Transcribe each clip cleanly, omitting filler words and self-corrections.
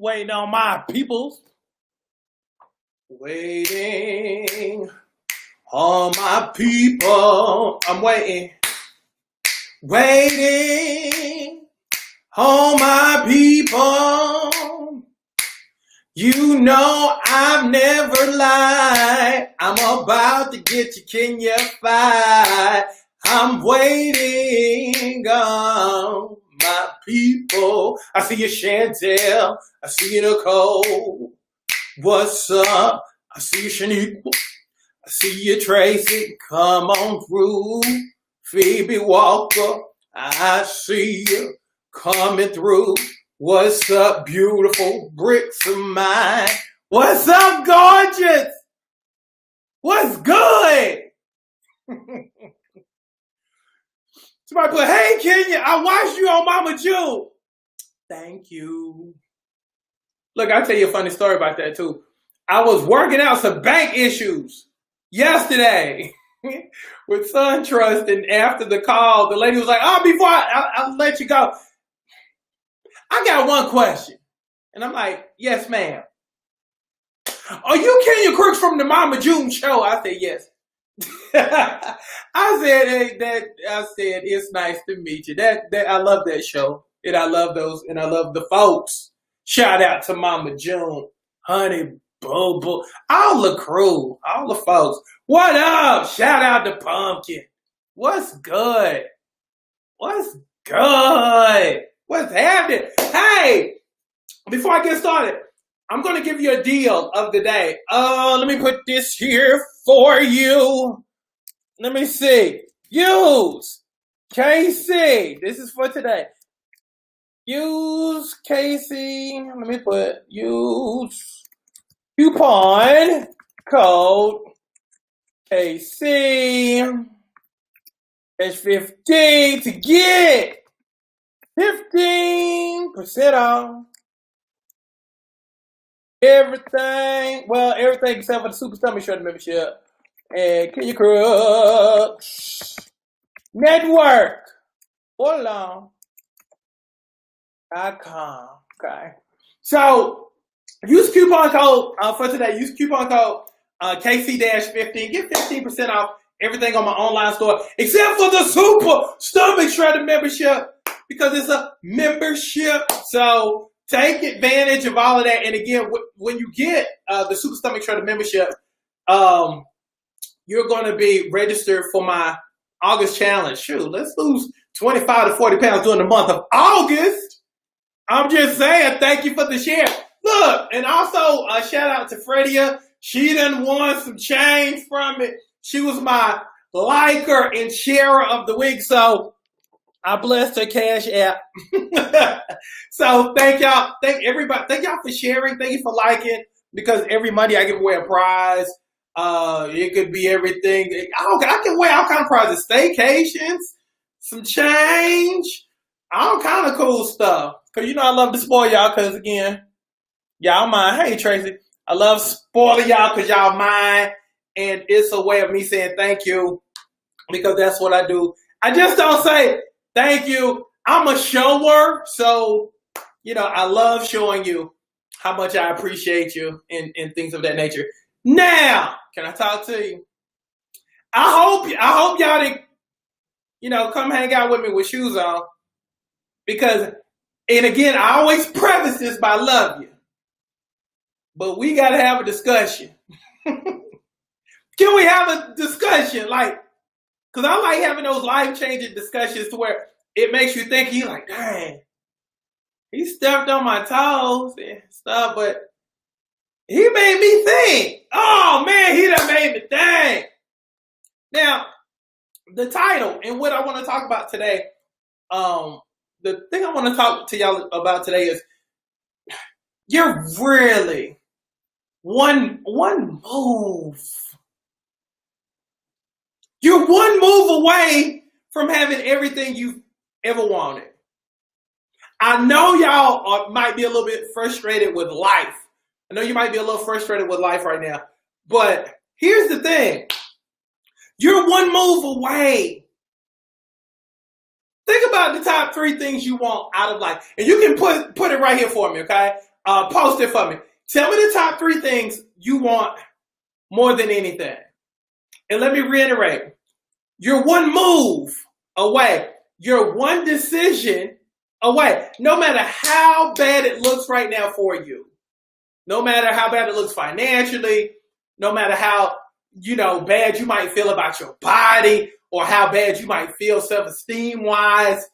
Waiting on my peoples. Waiting on my people. I'm waiting. Waiting on my people. You know I've never lied. I'm about to get you, can you fight? I'm waiting on my people. I see you, Chantel. I see you, Nicole. What's up? I see you, Shaniqua. I see you, Tracy. Come on through. Phoebe Walker. I see you coming through. What's up, beautiful bricks of mine? What's up, gorgeous? What's good? Somebody put, hey, Kenya, I watched you on Mama June. Thank you. Look, I'll tell you a funny story about that, too. I was working out some bank issues yesterday with SunTrust, and after the call, the lady was like, oh, before I'll let you go, I got one question. And I'm like, yes, ma'am. Are you Kenya Crooks from the Mama June show? I said, yes. I said, it's nice to meet you. That I love that show. And I love those, and I love the folks. Shout out to Mama June, Honey Boo Boo, all the crew, all the folks. What up? Shout out to Pumpkin. What's good? What's good? What's happening? Hey, before I get started, I'm going to give you a deal of the day. Let me put this here for you. Let me see. Use KC. This is for today. Use KC. Let me put use coupon code KC. That's 15 to get 15% off. Everything except for the Super Stomach Shredder membership. And Kenya Crooks Network. Hold .com. Okay. So use coupon code for today. Use coupon code KC-15. Get 15% off everything on my online store, except for the Super Stomach Shredder membership, because it's a membership. So take advantage of all of that. And again, when you get the Super Stomach Shredder membership, you're going to be registered for my August challenge. Shoot, let's lose 25 to 40 pounds during the month of August. I'm just saying, thank you for the share. Look, and also a shout out to Fredia. She done won some change from it. She was my liker and sharer of the week, so I blessed her Cash App. So thank y'all. Thank everybody. Thank y'all for sharing. Thank you for liking, because every Monday I give away a prize. It could be everything. I can wear all kind of prizes. Staycations, some change, all kind of cool stuff. Because you know I love to spoil y'all, because again, y'all mine. Hey, Tracy. I love spoiling y'all because y'all mine. And it's a way of me saying thank you, because that's what I do. I just don't say thank you. I'm a shower. So, you know, I love showing you how much I appreciate you and things of that nature. Now, can I talk to you? I hope y'all didn't, come hang out with me with shoes on. Because, and again, I always preface this by love you. But we got to have a discussion. Can we have a discussion? Because I like having those life-changing discussions to where it makes you think, you're like, dang, he stepped on my toes and stuff, but he made me think. Oh, man, he done made me think. Now, the title and what I want to talk about today, the thing I want to talk to y'all about today is you're really one move. You're one move away from having everything you've ever wanted. I know y'all might be a little bit frustrated with life. I know you might be a little frustrated with life right now. But here's the thing. You're one move away. Think about the top 3 things you want out of life. And you can put it right here for me, okay? Post it for me. Tell me the top 3 things you want more than anything. And let me reiterate, you're one move away. You're one decision away. No matter how bad it looks right now for you, no matter how bad it looks financially, no matter how, bad you might feel about your body or how bad you might feel self-esteem wise,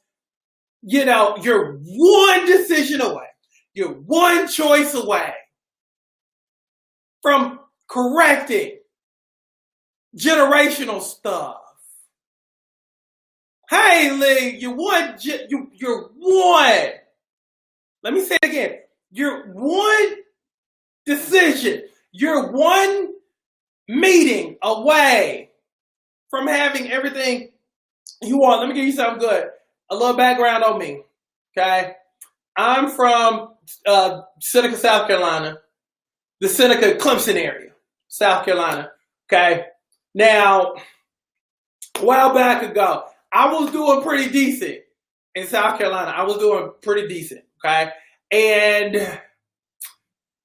you're one decision away. You're one choice away from correcting generational stuff. Hey, Lee, you're one. Let me say it again. You're one decision. You're one meeting away from having everything you want. Let me give you something good. A little background on me. Okay. I'm from Seneca, South Carolina. The Seneca, Clemson area, South Carolina. Okay. Now, a while back ago, I was doing pretty decent in South Carolina. I was doing pretty decent. Okay. And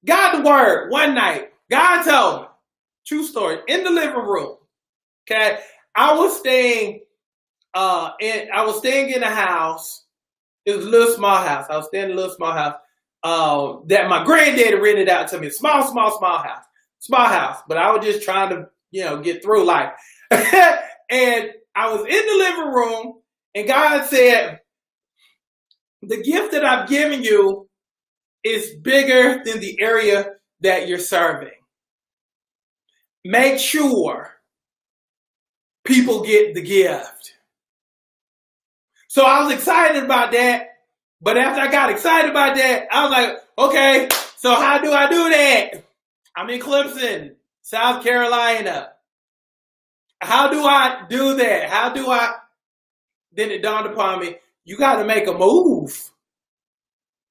got the word one night. God told me, true story, in the living room. Okay. I was staying in a house. It was a little small house. I was staying in a little small house that my granddaddy rented out to me. Small house. Small house. But I was just trying to, get through life. And I was in the living room and God said, the gift that I've given you is bigger than the area that you're serving. Make sure people get the gift. So I was excited about that. But after I got excited about that, I was like, okay, so how do I do that? I'm in Clemson, South Carolina. How do I do that? Then it dawned upon me, you got to make a move.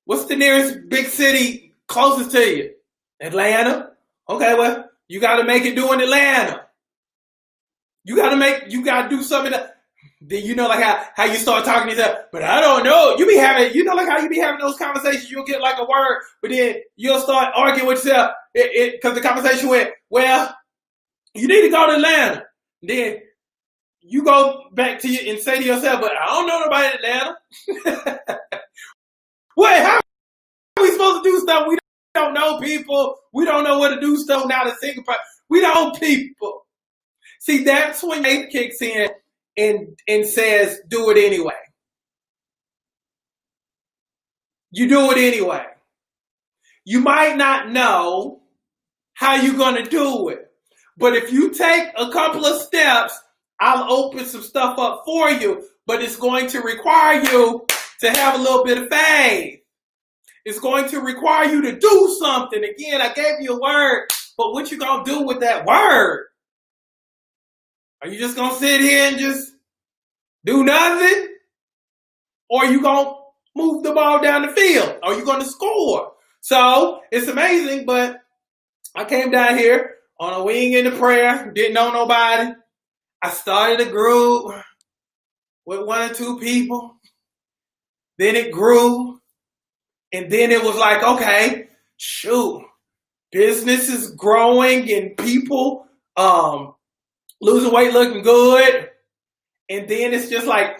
What's the nearest big city closest to you? Atlanta? Okay, well, you got to make it do in Atlanta. You got to do something that, then like how you start talking to yourself, but I don't know. You be having, like how you be having those conversations, you'll get like a word, but then you'll start arguing with yourself because the conversation went, well, you need to go to Atlanta. Then you go back to you and say to yourself, but I don't know nobody in Atlanta. Wait, how are we supposed to do stuff? We don't know people. We don't know what to do stuff now to think about. We don't know people. See, that's when faith kicks in and says, do it anyway. You do it anyway. You might not know how you're going to do it. But if you take a couple of steps, I'll open some stuff up for you. But it's going to require you to have a little bit of faith. It's going to require you to do something. Again, I gave you a word, but what you going to do with that word? Are you just going to sit here and just do nothing? Or are you going to move the ball down the field? Are you going to score? So it's amazing, but I came down here on a wing in the prayer, didn't know nobody. I started a group with 1 or 2 people. Then it grew. And then it was like, okay, shoot, business is growing and people losing weight looking good. And then it's just like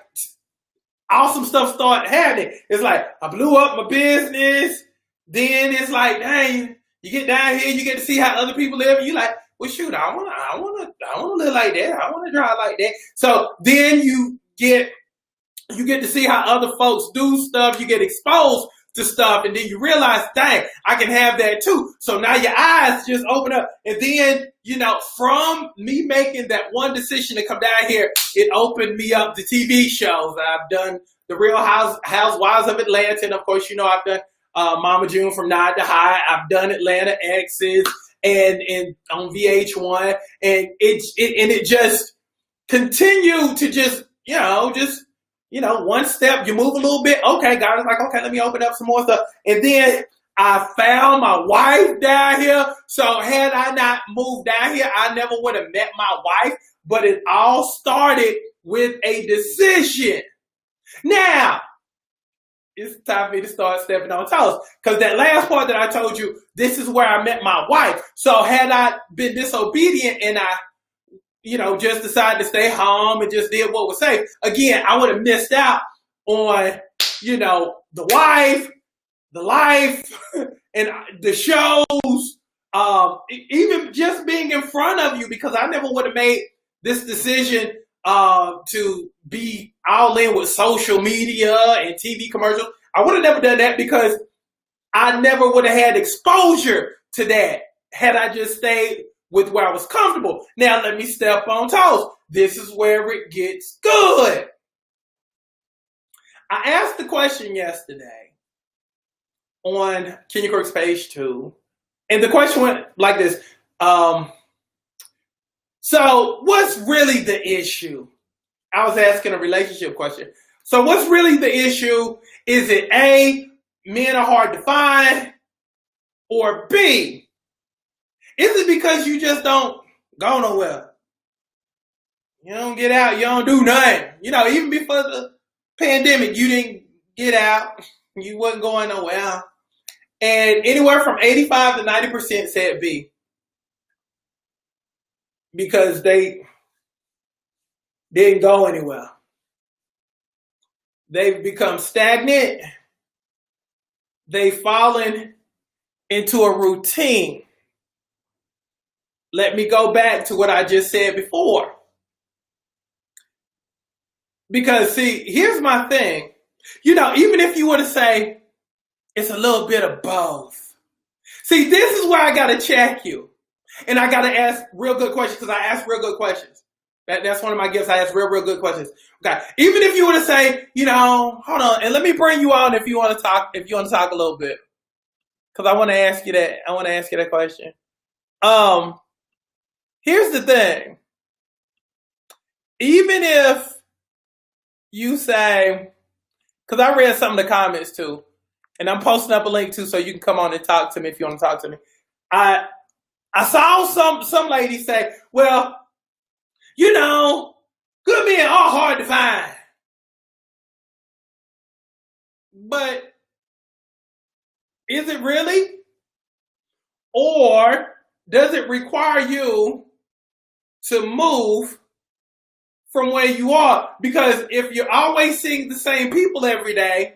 awesome stuff started happening. It's like I blew up my business. Then it's like, dang, you get down here, you get to see how other people live, and you're like, well, shoot, I wanna live like that. I wanna drive like that. So then you get to see how other folks do stuff. You get exposed to stuff, and then you realize, dang, I can have that too. So now your eyes just open up, and then from me making that one decision to come down here, it opened me up to TV shows. I've done The Real Housewives of Atlanta, and of course, I've done Mama June from Nod to High. I've done Atlanta Exes and on VH1, and it just continued to just one step, you move a little bit. Okay, God is like, okay, let me open up some more stuff. And then I found my wife down here. So had I not moved down here, I never would have met my wife. But it all started with a decision. Now, it's time for me to start stepping on toes. Because that last part that I told you, this is where I met my wife. So had I been disobedient and I, just decided to stay home and just did what was safe, again, I would have missed out on, the wife, the life, and the shows, even just being in front of you, because I never would have made this decision to be all in with social media and TV commercials. I would have never done that because I never would have had exposure to that had I just stayed with where I was comfortable. Now let me step on toes. This is where it gets good. I asked the question yesterday on Kenya Crooks page 2, and the question went like this. So what's really the issue? I was asking a relationship question. So what's really the issue? Is it A, men are hard to find? Or B, is it because you just don't go nowhere? You don't get out, you don't do nothing. Even before the pandemic, you didn't get out. You wasn't going nowhere. And anywhere from 85 to 90% said B. Because they didn't go anywhere. They've become stagnant. They've fallen into a routine. Let me go back to what I just said before. Because, see, here's my thing. Even if you were to say it's a little bit of both. See, this is where I got to check you. And I got to ask real good questions, because I ask real good questions. That's one of my gifts. I ask real good questions. Okay. Even if you were to say, hold on, and let me bring you on if you want to talk a little bit. Because I want to ask you that. I want to ask you that question. Here's the thing. Even if you say, because I read some of the comments too, and I'm posting up a link too, so you can come on and talk to me if you want to talk to me. I saw some ladies say, well, good men are hard to find. But is it really? Or does it require you to move from where you are? Because if you're always seeing the same people every day,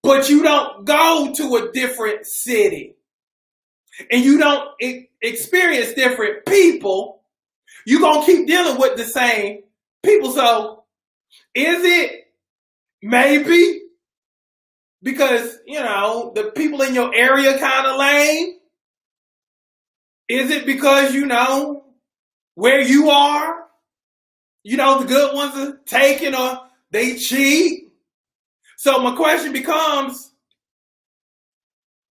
but you don't go to a different city, and you don't experience different people, you're going to keep dealing with the same people. So is it maybe because, the people in your area kind of lame? Is it because, where you are, the good ones are taken or they cheat? So my question becomes,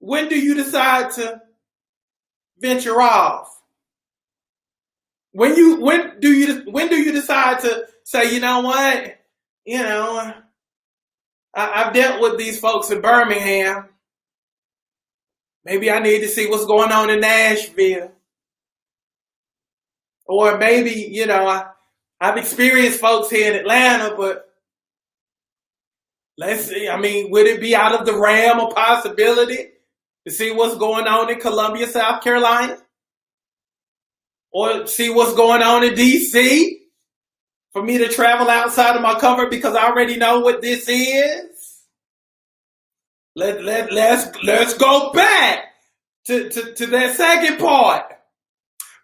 when do you decide to venture off? When do you decide to say, you know what? I've dealt with these folks in Birmingham. Maybe I need to see what's going on in Nashville. Or maybe, I've experienced folks here in Atlanta, but let's see. Would it be out of the realm of possibility to see what's going on in Columbia, South Carolina? Or see what's going on in D.C.? For me to travel outside of my comfort because I already know what this is? Let's go back to that second part.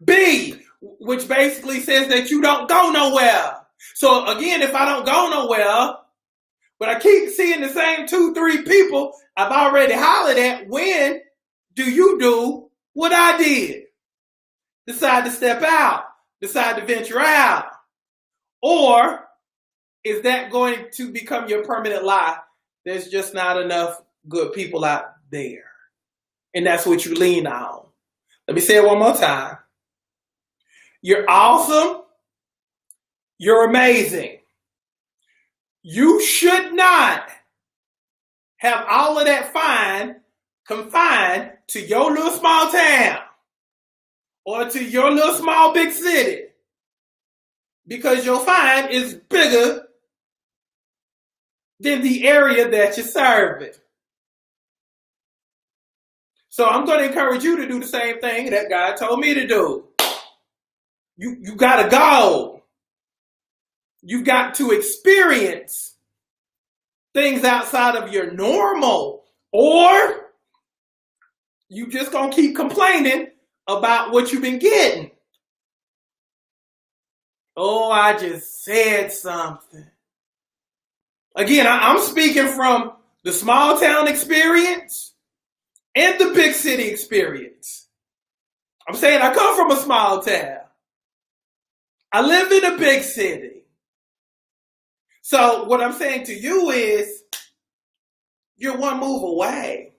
B, which basically says that you don't go nowhere. So again, if I don't go nowhere, but I keep seeing the same 2-3 people I've already hollered at, when do you do what I did? Decide to step out, decide to venture out? Or is that going to become your permanent lie? There's just not enough good people out there. And that's what you lean on. Let me say it one more time. You're awesome. You're amazing. You should not have all of that fine confined to your little small town or to your little small big city, because your fine is bigger than the area that you're serving. So I'm going to encourage you to do the same thing that God told me to do. You got to go. You've got to experience things outside of your normal, or you just going to keep complaining about what you've been getting. Oh, I just said something. Again, I'm speaking from the small town experience and the big city experience. I'm saying I come from a small town. I live in a big city. So what I'm saying to you is, you're one move away.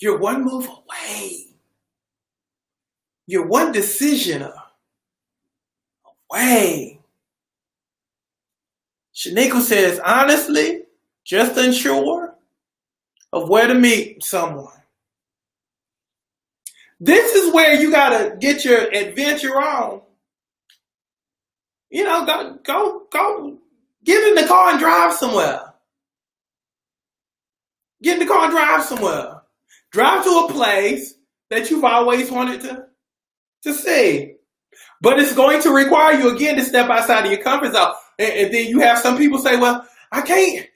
You're one move away. You're one decision away. Shaniqua says, honestly, just unsure of where to meet someone. This is where you gotta get your adventure on. You know, go get in the car and drive somewhere. Get in the car and drive somewhere. Drive to a place that you've always wanted to see. But it's going to require you again to step outside of your comfort zone. And then you have some people say, well, I can't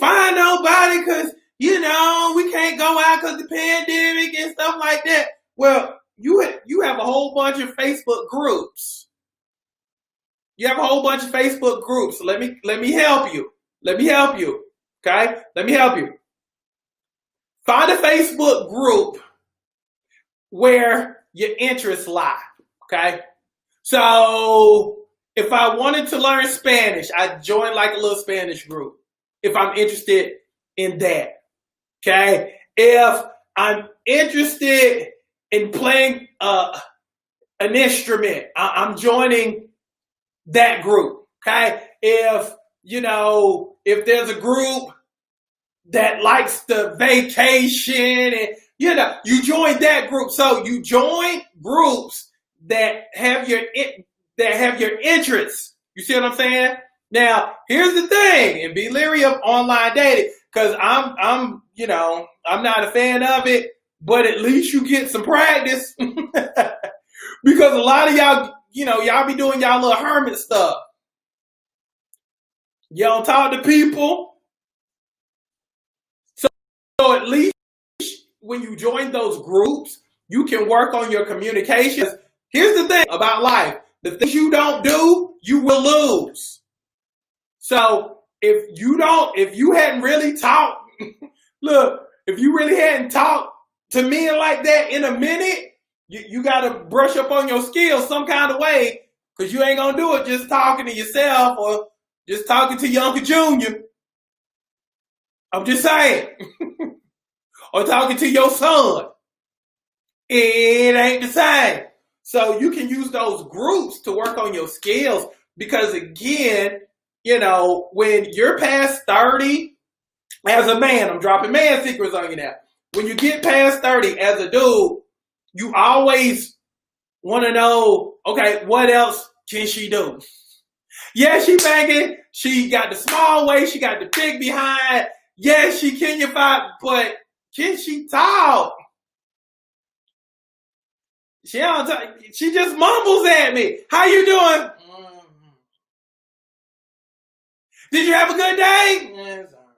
find nobody because, you know, we can't go out because of the pandemic and stuff like that. Well, you have a whole bunch of Facebook groups. You have a whole bunch of Facebook groups. So let me help you. Let me help you. Okay? Let me help you. Find a Facebook group where your interests lie. Okay? So if I wanted to learn Spanish, I'd join like a little Spanish group if I'm interested in that. Okay? If I'm interested in playing an instrument, I'm joining that group. Okay? If there's a group that likes the vacation and, you join that group. So you join groups that have your interests. You see what I'm saying? Now, here's the thing, and be leery of online dating, because I'm not a fan of it, but at least you get some practice. Because a lot of y'all, y'all be doing y'all little hermit stuff. You don't talk to people. So at least when you join those groups, you can work on your communications. Here's the thing about life. The things you don't do, you will lose. So if you hadn't really talked, look, if you really hadn't talked to men like that in a minute, you got to brush up on your skills some kind of way, because you ain't going to do it just talking to yourself or just talking to your Uncle Junior. I'm just saying. Or talking to your son. It ain't the same. So you can use those groups to work on your skills, because again, when you're past 30, as a man, I'm dropping man secrets on you now. When you get past 30 as a dude, you always want to know, okay, what else can she do? Yeah, she banging. She got the small waist. She got the big behind. Yeah, she Kenyan, but can she talk? She don't talk. She just mumbles at me. How you doing? Did you have a good day? Yeah, it's all right.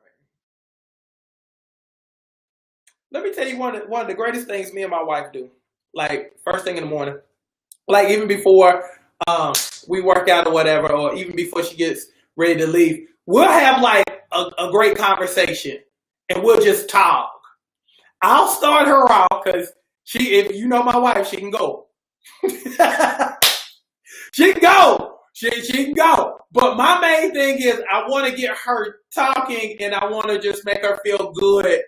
Let me tell you one of the greatest things me and my wife do. Like first thing in the morning, like even before we work out or whatever, or even before she gets ready to leave, we'll have like a great conversation, and we'll just talk. I'll start her off because if you know my wife, she can go. She can go. She can go. But my main thing is I want to get her talking, and I want to just make her feel good,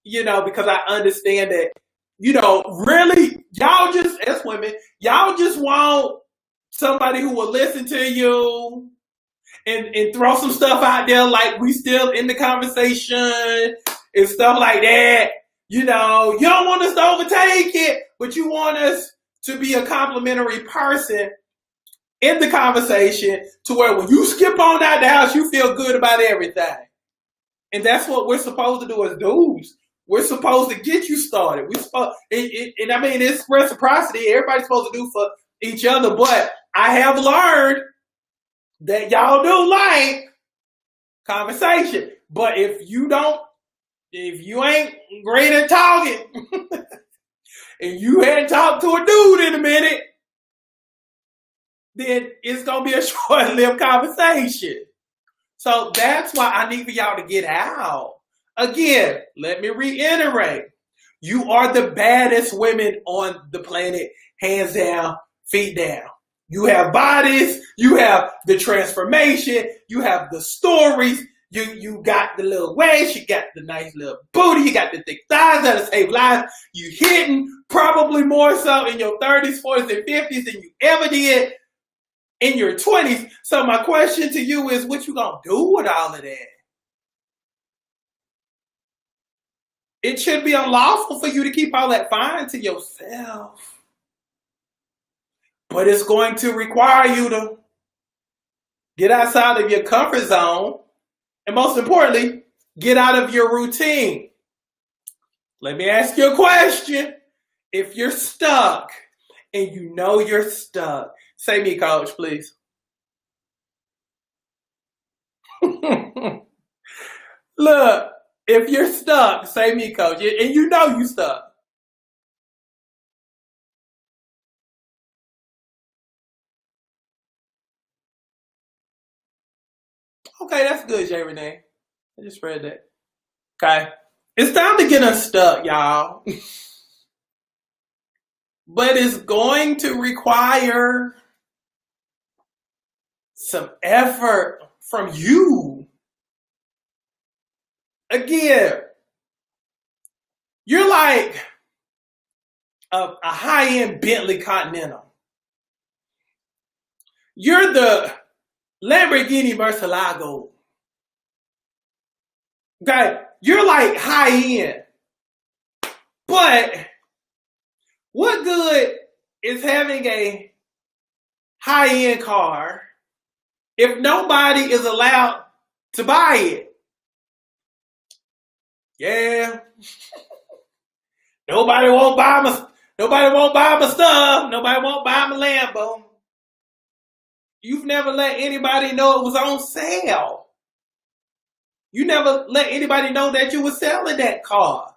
because I understand that, really, y'all just, as women, y'all just want somebody who will listen to you and throw some stuff out there like we still in the conversation and stuff like that. You don't want us to overtake it, but you want us to be a complimentary person in the conversation to where when you skip on out the house, you feel good about everything. And that's what we're supposed to do as dudes. We're supposed to get you started. And I mean, it's reciprocity. Everybody's supposed to do for each other. But I have learned that y'all do like conversation. But if you ain't great at talking, and you hadn't talked to a dude in a minute, then it's going to be a short-lived conversation. So that's why I need for y'all to get out. Again, let me reiterate. You are the baddest women on the planet, hands down, feet down. You have bodies, you have the transformation, you have the stories, you got the little waist, you got the nice little booty, you got the thick thighs that'll save lives. You hitting probably more so in your 30s, 40s, and 50s than you ever did in your 20s. So my question to you is, what you gonna do with all of that? It should be unlawful for you to keep all that fine to yourself. But it's going to require you to get outside of your comfort zone. And most importantly, get out of your routine. Let me ask you a question. If you're stuck and you know you're stuck, say me, coach, please. Look, if you're stuck, say me, coach, and you know you stuck. Okay, that's good, Jay Renee. I just read that. Okay. It's time to get unstuck, y'all. But it's going to require some effort from you. Again, you're like a high-end Bentley Continental. You're the Lamborghini Murcielago. Okay, you're like high-end. But what good is having a high-end car if nobody is allowed to buy it? Yeah. Nobody won't buy my stuff. Nobody won't buy my Lambo. You've never let anybody know it was on sale. You never let anybody know that you were selling that car.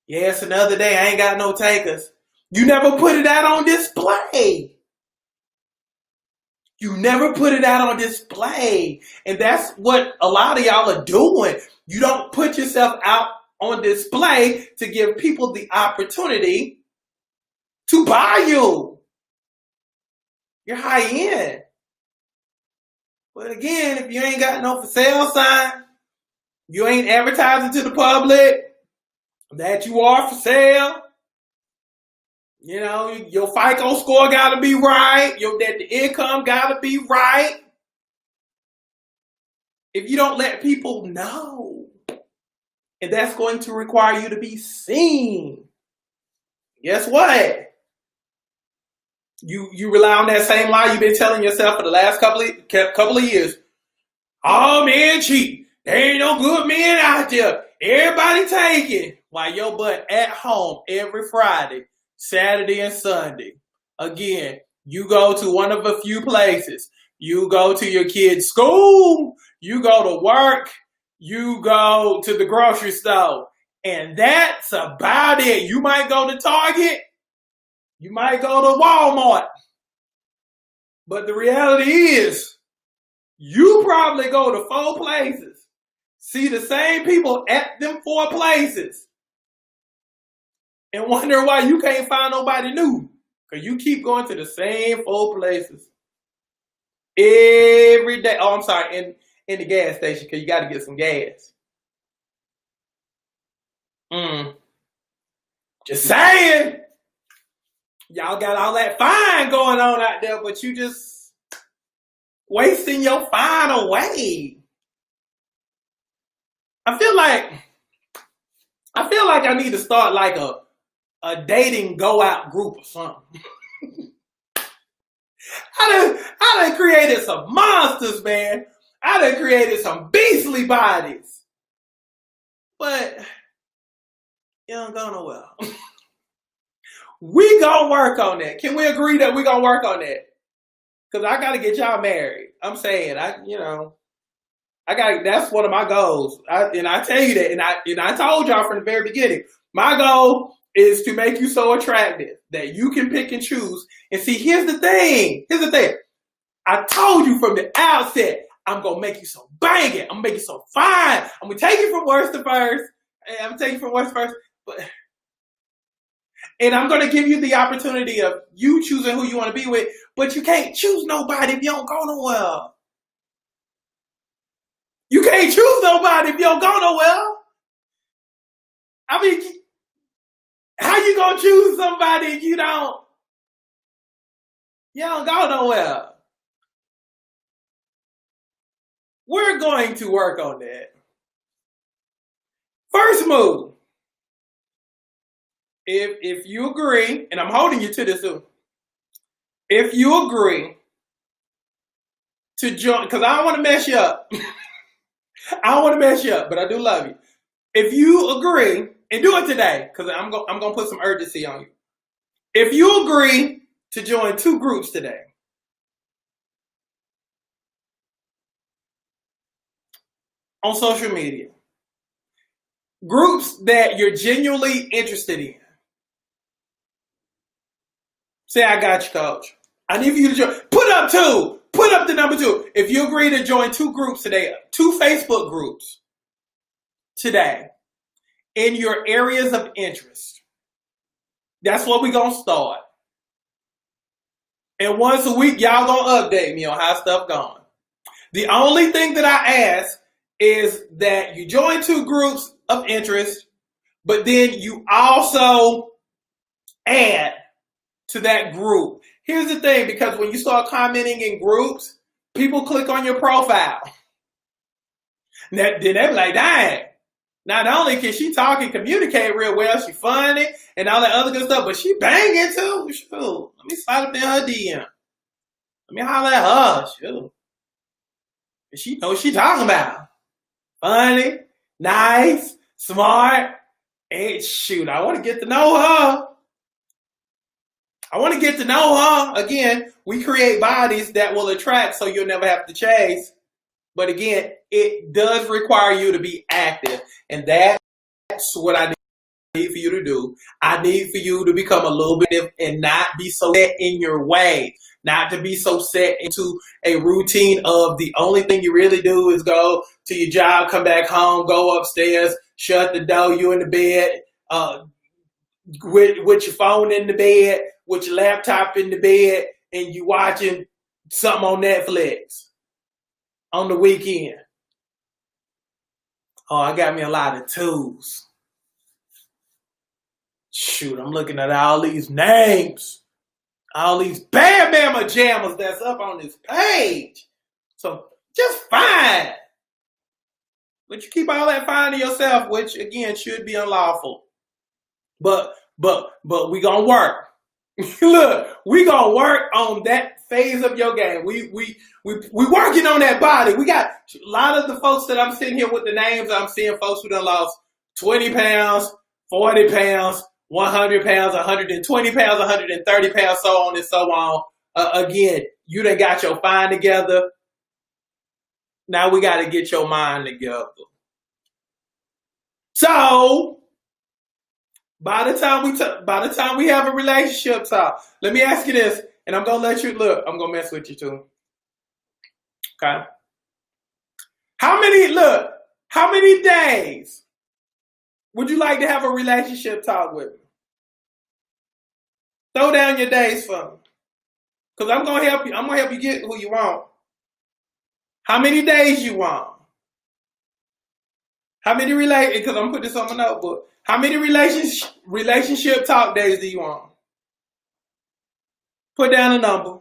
Yes, another day, I ain't got no takers. You never put it out on display. You never put it out on display. And that's what a lot of y'all are doing. You don't put yourself out on display to give people the opportunity to buy you. You're high end. But again, if you ain't got no for sale sign, you ain't advertising to the public that you are for sale. You know, your FICO score gotta be right. That the income gotta be right. If you don't let people know, and that's going to require you to be seen. Guess what? You rely on that same lie you've been telling yourself for the last couple of years. All men cheat. There ain't no good men out there. Everybody taking. While your butt at home every Friday, Saturday, and Sunday. Again, you go to one of a few places. You go to your kid's school. You go to work. You go to the grocery store. And that's about it. You might go to Target. You might go to Walmart. But the reality is, you probably go to 4 places. See the same people at them 4 places. And wonder why you can't find nobody new. Because you keep going to the same 4 places. Every day. Oh, I'm sorry. In the gas station, because you got to get some gas. Just saying. Y'all got all that fine going on out there, but you just wasting your fine away. I feel like I need to start like a dating go out group or something. I done created some monsters, man. I done created some beastly bodies. But you don't go nowhere. We gonna work on that. Can we agree that we gonna work on that? Because I gotta get y'all married. I'm saying, that's one of my goals. I tell you that, and I told y'all from the very beginning, my goal is to make you so attractive that you can pick and choose. And see, here's the thing. I told you from the outset, I'm gonna make you so banging. I'm gonna make you so fine. I'm gonna take you from worst to first. And I'm gonna give you the opportunity of you choosing who you want to be with, but you can't choose nobody if you don't go nowhere. You can't choose nobody if you don't go nowhere. I mean, how you gonna choose somebody if you don't go nowhere? We're going to work on that. First move. If you agree, and I'm holding you to this too. If you agree to join, because I don't want to mess you up. I don't want to mess you up, but I do love you. If you agree, and do it today, because I'm gonna put some urgency on you. If you agree to join 2 groups today, on social media, groups that you're genuinely interested in. Say, I got you, coach. I need for you to join. Put up 2. Put up the number 2. If you agree to join 2 groups today, 2 Facebook groups today in your areas of interest. That's what we're going to start. And once a week, y'all going to update me on how stuff going. The only thing that I ask is that you join 2 groups of interest, but then you also add to that group. Here's the thing, because when you start commenting in groups, people click on your profile. Then they be like, dang, not only can she talk and communicate real well, she funny and all that other good stuff, but she banging too. Shoot. Let me slide up in her DM. Let me holler at her. Shoot. She knows what she talking about. Funny, nice, smart, and shoot, I want to get to know her. Again, we create bodies that will attract so you'll never have to chase. But again, it does require you to be active. And that's what I need for you to do. I need for you to become a little bit and not be so set in your way. Not to be so set into a routine of the only thing you really do is go to your job, come back home, go upstairs, shut the door, you in the bed, with your phone in the bed, with your laptop in the bed, and you watching something on Netflix on the weekend. Oh, I got me a lot of 2s. Shoot, I'm looking at all these names. All these Bam Bama Jammers that's up on this page. So just fine. But you keep all that fine to yourself, which again should be unlawful. But we gonna work. Look, we gonna work on that phase of your game. We working on that body. We got a lot of the folks that I'm sitting here with the names. I'm seeing folks who done lost 20 pounds, 40 pounds, 100 pounds, 120 pounds, 130 pounds, so on and so on. Again, you done got your fine together. Now we got to get your mind together. So by the time we have a relationship talk, let me ask you this, and I'm gonna let you look. I'm gonna mess with you too. Okay. How many days would you like to have a relationship talk with me? Throw down your days for me. Because I'm going to help you. I'm going to help you get who you want. How many days you want? How many because I'm putting this on my notebook. How many relationship talk days do you want? Put down a number.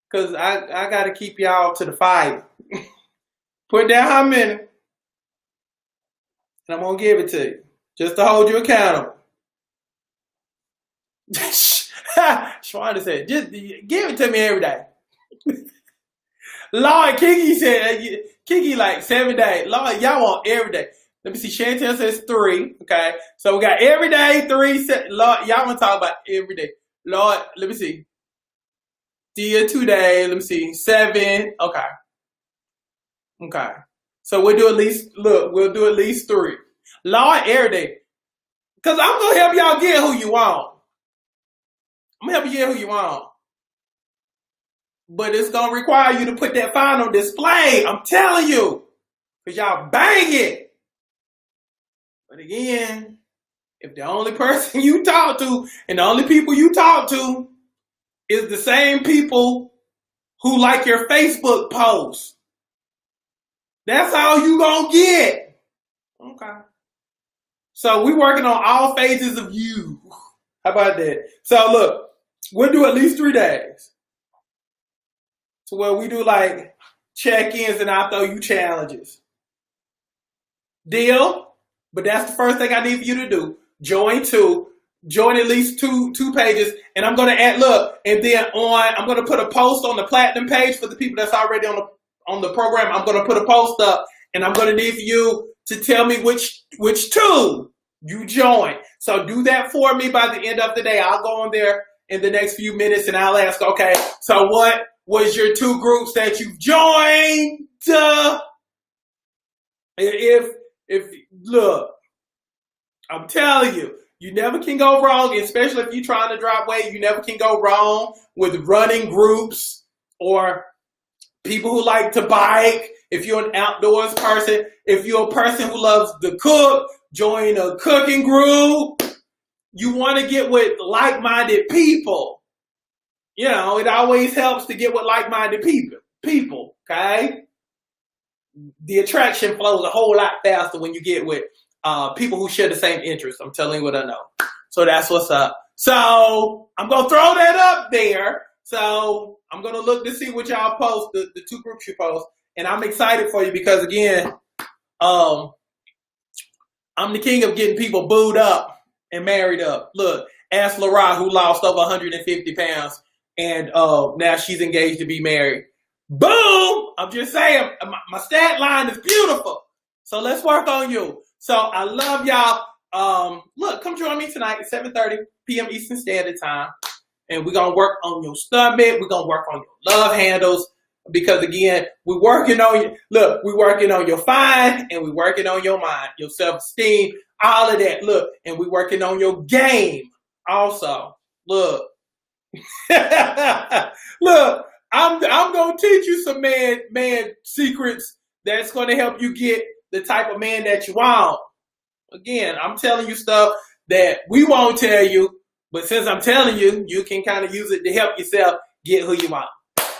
Because I got to keep y'all to the fire. Put down how many. And I'm going to give it to you. Just to hold you accountable. Shwanda said, just give it to me every day. Lord, Kiki said, Kiki like 7 days. Lord, y'all want every day. Let me see. Chantel says 3. Okay. So we got every day, 3. Lord, y'all want to talk about every day. Lord, let me see. Dia 2 days. Let me see. 7. Okay. Okay. So we'll do at least 3. Lord, every day. Because I'm going to help y'all get who you want. I'm going to help you get who you want. But it's going to require you to put that fine on display. I'm telling you. Because y'all bang it. But again, if the only person you talk to and the only people you talk to is the same people who like your Facebook posts, that's all you gonna get. Okay. So we working on all phases of you. How about that? So look, we'll do at least 3 days. So where we do like check-ins and I'll throw you challenges. Deal? But that's the first thing I need for you to do. Join at least two pages. And I'm going to add, look, and then I'm going to put a post on the platinum page for the people that's already on the program. I'm going to put a post up and I'm going to need for you to tell me which 2 you join. So do that for me by the end of the day. I'll go on there in the next few minutes and I'll ask, okay, so what was your 2 groups that you joined? If look, I'm telling you, you never can go wrong, especially if you're trying to drop weight. You never can go wrong with running groups or people who like to bike. If you're an outdoors person, if you're a person who loves to cook, join a cooking group. You want to get with like-minded people. You know, it always helps to get with like-minded people, okay? The attraction flows a whole lot faster when you get with people who share the same interests. I'm telling you what I know. So that's what's up. So I'm going to throw that up there. So I'm going to look to see what y'all post, the 2 groups you post. And I'm excited for you because, again, I'm the king of getting people booed up and married up. Look, ask Laura, who lost over 150 pounds, and now she's engaged to be married. Boom! I'm just saying, my stat line is beautiful. So let's work on you. So I love y'all. Look, come join me tonight at 7:30 p.m. Eastern Standard Time. And we're going to work on your stomach. We're going to work on your love handles. Because, again, we're working on you. Look, we're working on your fine and we're working on your mind, your self-esteem, all of that. Look, and we're working on your game also. Look. Look. I'm gonna teach you some man secrets that's gonna help you get the type of man that you want. Again, I'm telling you stuff that we won't tell you, but since I'm telling you, you can kind of use it to help yourself get who you want.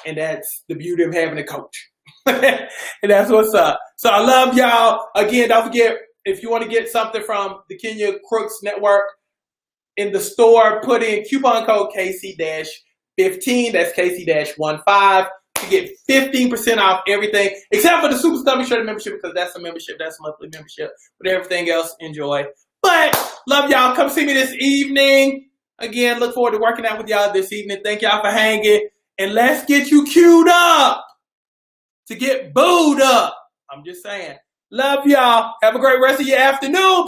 And that's the beauty of having a coach. And that's what's up. So I love y'all. Again, don't forget, if you want to get something from the Kenya Crooks Network in the store, put in coupon code KC-15, that's KC-15, to get 15% off everything, except for the Super Stomach Shredder membership, because that's a membership, that's a monthly membership. But everything else, enjoy. But love y'all. Come see me this evening. Again, look forward to working out with y'all this evening. Thank y'all for hanging. And let's get you queued up to get booed up. I'm just saying. Love y'all. Have a great rest of your afternoon.